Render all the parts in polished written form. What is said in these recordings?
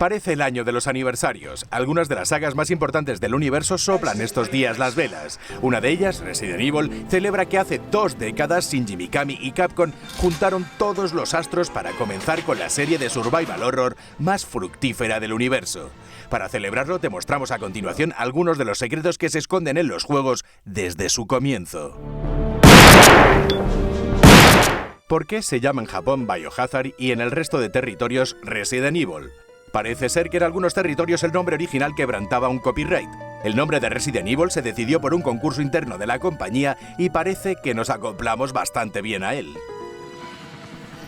Parece el año de los aniversarios. Algunas de las sagas más importantes del universo soplan estos días las velas. Una de ellas, Resident Evil, celebra que hace 2 décadas Shinji Mikami y Capcom juntaron todos los astros para comenzar con la serie de survival horror más fructífera del universo. Para celebrarlo te mostramos a continuación algunos de los secretos que se esconden en los juegos desde su comienzo. ¿Por qué se llama en Japón Biohazard y en el resto de territorios Resident Evil? Parece ser que en algunos territorios el nombre original quebrantaba un copyright. El nombre de Resident Evil se decidió por un concurso interno de la compañía y parece que nos acoplamos bastante bien a él.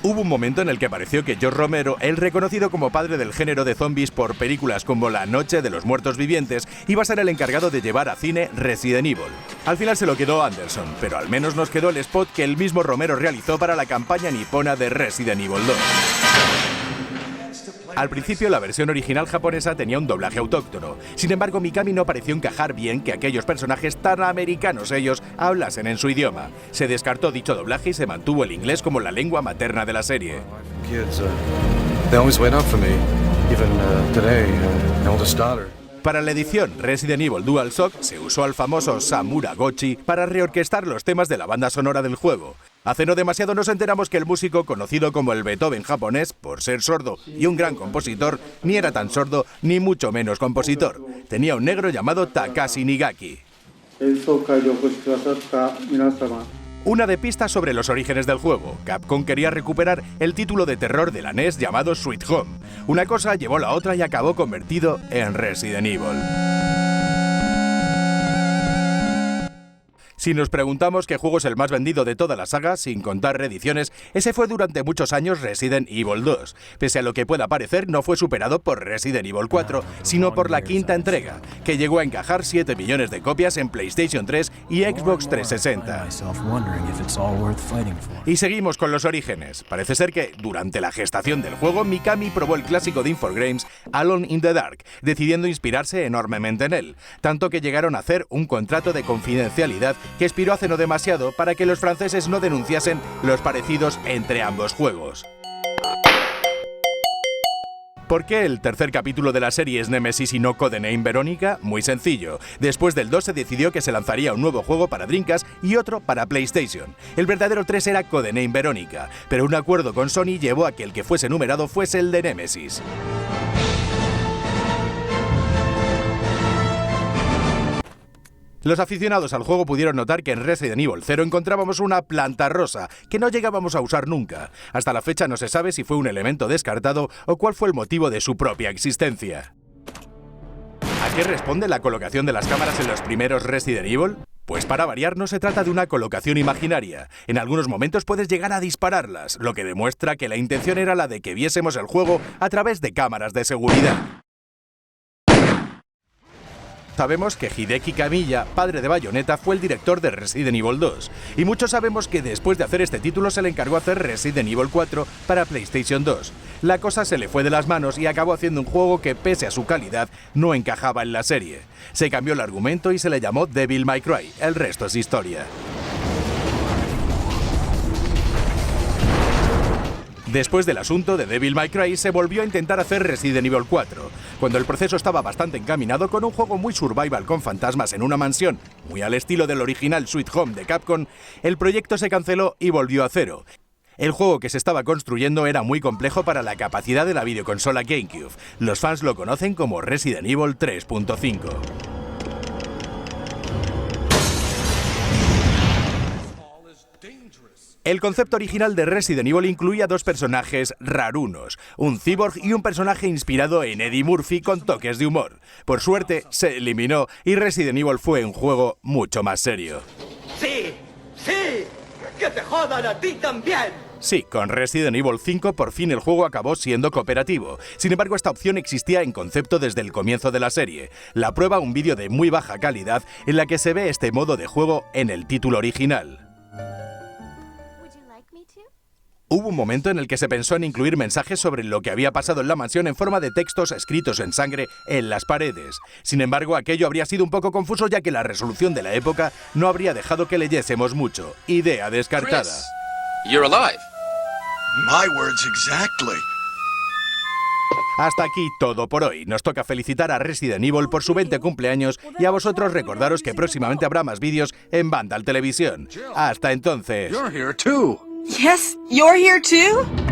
Hubo un momento en el que pareció que George Romero, el reconocido como padre del género de zombies por películas como La Noche de los Muertos Vivientes, iba a ser el encargado de llevar a cine Resident Evil. Al final se lo quedó Anderson, pero al menos nos quedó el spot que el mismo Romero realizó para la campaña nipona de Resident Evil 2. Al principio la versión original japonesa tenía un doblaje autóctono, sin embargo Mikami no pareció encajar bien que aquellos personajes tan americanos ellos hablasen en su idioma. Se descartó dicho doblaje y se mantuvo el inglés como la lengua materna de la serie. Para la edición Resident Evil DualShock se usó al famoso Samura Gochi para reorquestar los temas de la banda sonora del juego. Hace no demasiado nos enteramos que el músico, conocido como el Beethoven japonés, por ser sordo y un gran compositor, ni era tan sordo ni mucho menos compositor. Tenía un negro llamado Takashi Nigaki. Una de pistas sobre los orígenes del juego. Capcom quería recuperar el título de terror de la NES llamado Sweet Home. Una cosa llevó la otra y acabó convertido en Resident Evil. Si nos preguntamos qué juego es el más vendido de toda la saga, sin contar reediciones, ese fue durante muchos años Resident Evil 2. Pese a lo que pueda parecer, no fue superado por Resident Evil 4, sino por la quinta entrega, que llegó a encajar 7 millones de copias en PlayStation 3 y Xbox 360. Y seguimos con los orígenes. Parece ser que, durante la gestación del juego, Mikami probó el clásico de Infogrames, Alone in the Dark, decidiendo inspirarse enormemente en él, tanto que llegaron a hacer un contrato de confidencialidad que expiró hace no demasiado para que los franceses no denunciasen los parecidos entre ambos juegos. ¿Por qué el tercer capítulo de la serie es Nemesis y no Codename Veronica? Muy sencillo. Después del 2 se decidió que se lanzaría un nuevo juego para Dreamcast y otro para PlayStation. El verdadero 3 era Codename Veronica, pero un acuerdo con Sony llevó a que el que fuese numerado fuese el de Nemesis. Los aficionados al juego pudieron notar que en Resident Evil 0 encontrábamos una planta rosa, que no llegábamos a usar nunca. Hasta la fecha no se sabe si fue un elemento descartado o cuál fue el motivo de su propia existencia. ¿A qué responde la colocación de las cámaras en los primeros Resident Evil? Pues para variar no se trata de una colocación imaginaria. En algunos momentos puedes llegar a dispararlas, lo que demuestra que la intención era la de que viésemos el juego a través de cámaras de seguridad. Sabemos que Hideki Kamiya, padre de Bayonetta, fue el director de Resident Evil 2, y muchos sabemos que después de hacer este título se le encargó hacer Resident Evil 4 para PlayStation 2. La cosa se le fue de las manos y acabó haciendo un juego que, pese a su calidad, no encajaba en la serie. Se cambió el argumento y se le llamó Devil May Cry, el resto es historia. Después del asunto de Devil May Cry se volvió a intentar hacer Resident Evil 4, cuando el proceso estaba bastante encaminado con un juego muy survival con fantasmas en una mansión, muy al estilo del original Sweet Home de Capcom. El proyecto se canceló y volvió a cero. El juego que se estaba construyendo era muy complejo para la capacidad de la videoconsola GameCube. Los fans lo conocen como Resident Evil 3.5. El concepto original de Resident Evil incluía 2 personajes rarunos, un cyborg y un personaje inspirado en Eddie Murphy con toques de humor. Por suerte, se eliminó y Resident Evil fue un juego mucho más serio. ¡Sí! ¡Sí! ¡Que te jodan a ti también! Sí, con Resident Evil 5 por fin el juego acabó siendo cooperativo. Sin embargo, esta opción existía en concepto desde el comienzo de la serie. La prueba, un vídeo de muy baja calidad en la que se ve este modo de juego en el título original. Hubo un momento en el que se pensó en incluir mensajes sobre lo que había pasado en la mansión en forma de textos escritos en sangre en las paredes. Sin embargo, aquello habría sido un poco confuso ya que la resolución de la época no habría dejado que leyésemos mucho. Idea descartada. Chris, you're alive. My words exactly. Hasta aquí todo por hoy. Nos toca felicitar a Resident Evil por su 20 cumpleaños y a vosotros recordaros que próximamente habrá más vídeos en Vandal Televisión. Hasta entonces. You're here too. Yes, you're here too?